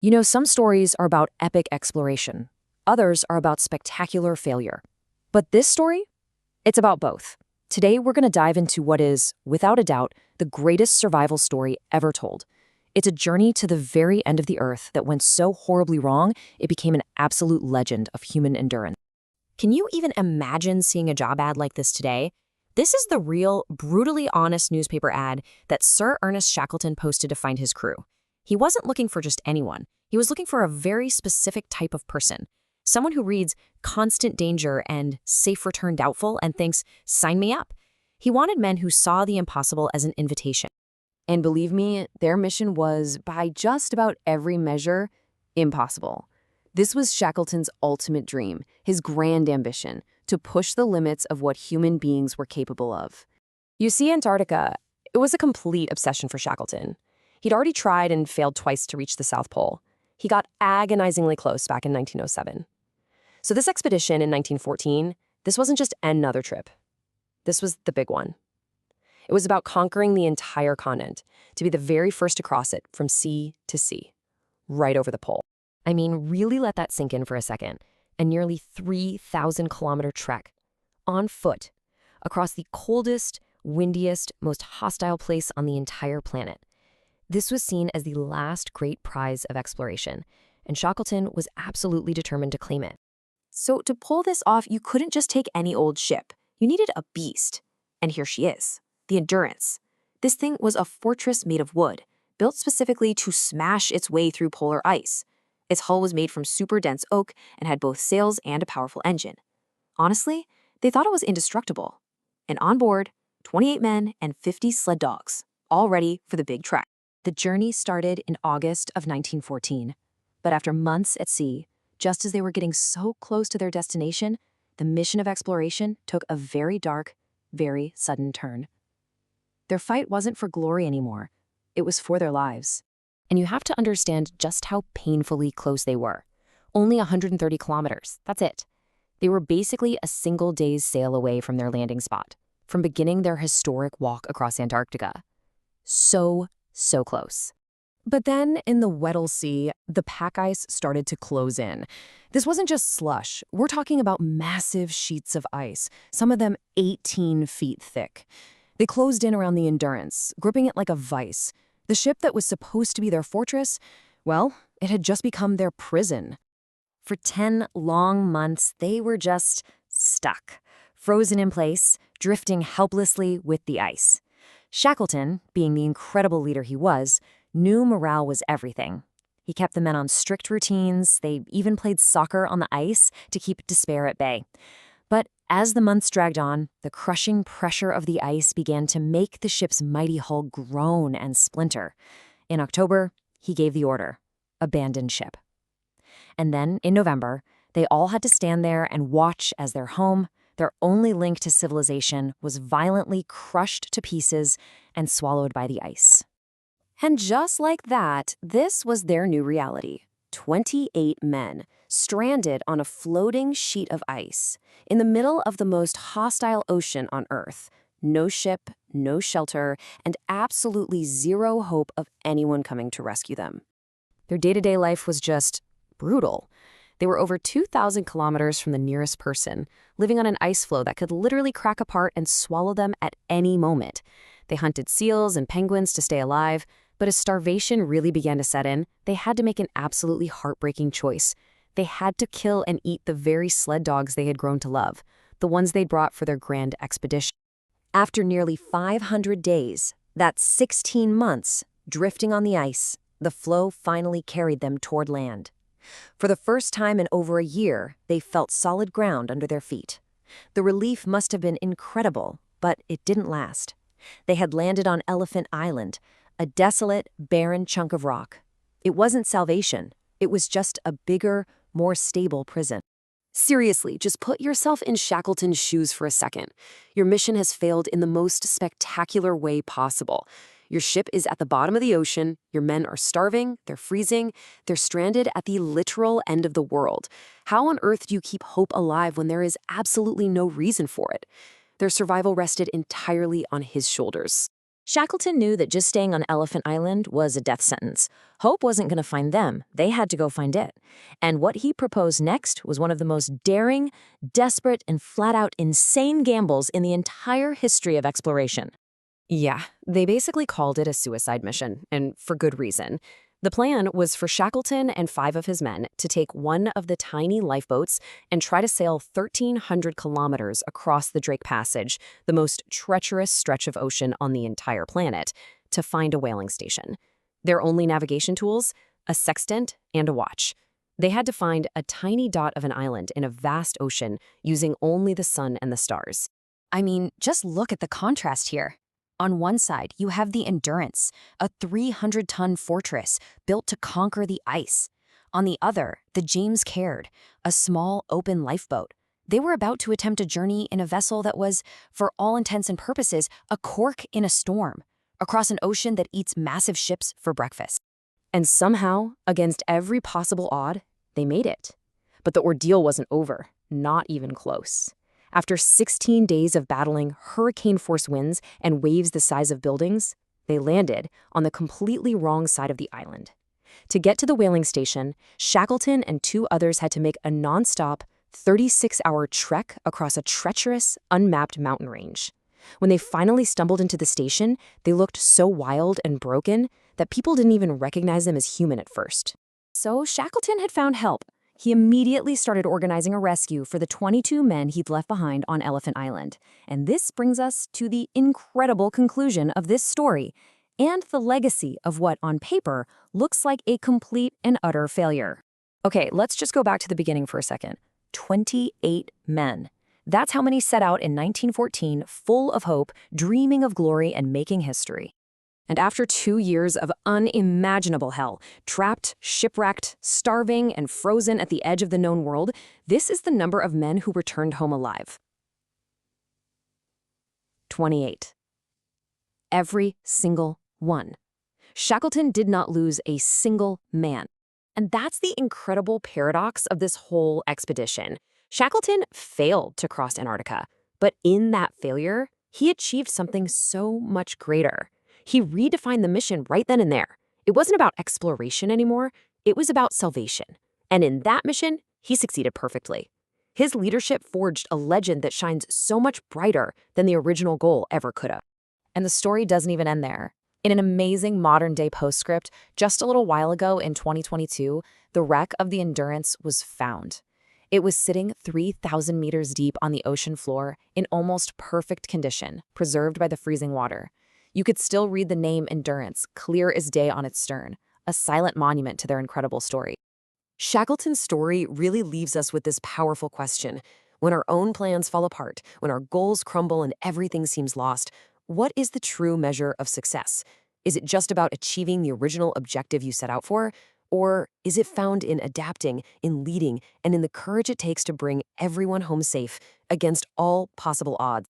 You know, some stories are about epic exploration. Others are about spectacular failure. But this story? It's about both. Today, we're going to dive into what is, without a doubt, the greatest survival story ever told. It's a journey to the very end of the Earth that went so horribly wrong, it became an absolute legend of human endurance. Can you even imagine seeing a job ad like this today? This is the real, brutally honest newspaper ad that Sir Ernest Shackleton posted to find his crew. He wasn't looking for just anyone. He was looking for a very specific type of person. Someone who reads constant danger and safe return doubtful and thinks, sign me up. He wanted men who saw the impossible as an invitation. And believe me, their mission was, by just about every measure, impossible. This was Shackleton's ultimate dream, his grand ambition, to push the limits of what human beings were capable of. You see, Antarctica, it was a complete obsession for Shackleton. He'd already tried and failed twice to reach the South Pole. He got agonizingly close back in 1907. So this expedition in 1914, this wasn't just another trip. This was the big one. It was about conquering the entire continent, to be the very first to cross it from sea to sea, right over the pole. I mean, really let that sink in for a second. A nearly 3,000-kilometer trek, on foot, across the coldest, windiest, most hostile place on the entire planet. This was seen as the last great prize of exploration, and Shackleton was absolutely determined to claim it. So to pull this off, you couldn't just take any old ship. You needed a beast. And here she is, the Endurance. This thing was a fortress made of wood, built specifically to smash its way through polar ice. Its hull was made from super dense oak and had both sails and a powerful engine. Honestly, they thought it was indestructible. And on board, 28 men and 50 sled dogs, all ready for the big trek. The journey started in August of 1914, but after months at sea, just as they were getting so close to their destination, the mission of exploration took a very dark, very sudden turn. Their fight wasn't for glory anymore. It was for their lives. And you have to understand just how painfully close they were. Only 130 kilometers, that's it. They were basically a single day's sail away from their landing spot, from beginning their historic walk across Antarctica. So close. But then, in the Weddell Sea, the pack ice started to close in. This wasn't just slush. We're talking about massive sheets of ice, some of them 18 feet thick. They closed in around the Endurance, gripping it like a vice. The ship that was supposed to be their fortress, well, it had just become their prison. For 10 long months, they were just stuck, frozen in place, drifting helplessly with the ice. Shackleton, being the incredible leader he was, knew morale was everything. He kept the men on strict routines. They even played soccer on the ice to keep despair at bay. But as the months dragged on, the crushing pressure of the ice began to make the ship's mighty hull groan and splinter. In October, he gave the order, abandon ship. And then, in November, they all had to stand there and watch as their home, their only link to civilization, was violently crushed to pieces and swallowed by the ice. And just like that, this was their new reality. 28 men, stranded on a floating sheet of ice, in the middle of the most hostile ocean on Earth. No ship, no shelter, and absolutely zero hope of anyone coming to rescue them. Their day-to-day life was just brutal. They were over 2,000 kilometers from the nearest person, living on an ice floe that could literally crack apart and swallow them at any moment. They hunted seals and penguins to stay alive, but as starvation really began to set in, they had to make an absolutely heartbreaking choice. They had to kill and eat the very sled dogs they had grown to love, the ones they'd brought for their grand expedition. After nearly 500 days, that's 16 months, drifting on the ice, the floe finally carried them toward land. For the first time in over a year, they felt solid ground under their feet. The relief must have been incredible, but it didn't last. They had landed on Elephant Island, a desolate, barren chunk of rock. It wasn't salvation. It was just a bigger, more stable prison. Seriously, just put yourself in Shackleton's shoes for a second. Your mission has failed in the most spectacular way possible. Your ship is at the bottom of the ocean, your men are starving, they're freezing, they're stranded at the literal end of the world. How on earth do you keep hope alive when there is absolutely no reason for it? Their survival rested entirely on his shoulders. Shackleton knew that just staying on Elephant Island was a death sentence. Hope wasn't going to find them, they had to go find it. And what he proposed next was one of the most daring, desperate, and flat-out insane gambles in the entire history of exploration. Yeah, they basically called it a suicide mission, and for good reason. The plan was for Shackleton and 5 of his men to take one of the tiny lifeboats and try to sail 1,300 kilometers across the Drake Passage, the most treacherous stretch of ocean on the entire planet, to find a whaling station. Their only navigation tools? A sextant and a watch. They had to find a tiny dot of an island in a vast ocean using only the sun and the stars. I mean, just look at the contrast here. On one side, you have the Endurance, a 300-ton fortress built to conquer the ice. On the other, the James Caird, a small, open lifeboat. They were about to attempt a journey in a vessel that was, for all intents and purposes, a cork in a storm, across an ocean that eats massive ships for breakfast. And somehow, against every possible odd, they made it. But the ordeal wasn't over, not even close. After 16 days of battling hurricane-force winds and waves the size of buildings, they landed on the completely wrong side of the island. To get to the whaling station, Shackleton and 2 others had to make a non-stop, 36-hour trek across a treacherous, unmapped mountain range. When they finally stumbled into the station, they looked so wild and broken that people didn't even recognize them as human at first. So Shackleton had found help. He immediately started organizing a rescue for the 22 men he'd left behind on Elephant Island. And this brings us to the incredible conclusion of this story and the legacy of what, on paper, looks like a complete and utter failure. Okay, let's just go back to the beginning for a second. 28 men. That's how many set out in 1914, full of hope, dreaming of glory and making history. And after 2 years of unimaginable hell, trapped, shipwrecked, starving, and frozen at the edge of the known world, this is the number of men who returned home alive. 28. Every single one. Shackleton did not lose a single man. And that's the incredible paradox of this whole expedition. Shackleton failed to cross Antarctica, but in that failure, he achieved something so much greater. He redefined the mission right then and there. It wasn't about exploration anymore, it was about salvation. And in that mission, he succeeded perfectly. His leadership forged a legend that shines so much brighter than the original goal ever could have. And the story doesn't even end there. In an amazing modern-day postscript, just a little while ago in 2022, the wreck of the Endurance was found. It was sitting 3,000 meters deep on the ocean floor in almost perfect condition, preserved by the freezing water. You could still read the name Endurance, clear as day on its stern, a silent monument to their incredible story. Shackleton's story really leaves us with this powerful question. When our own plans fall apart, when our goals crumble and everything seems lost, what is the true measure of success? Is it just about achieving the original objective you set out for? Or is it found in adapting, in leading, and in the courage it takes to bring everyone home safe against all possible odds?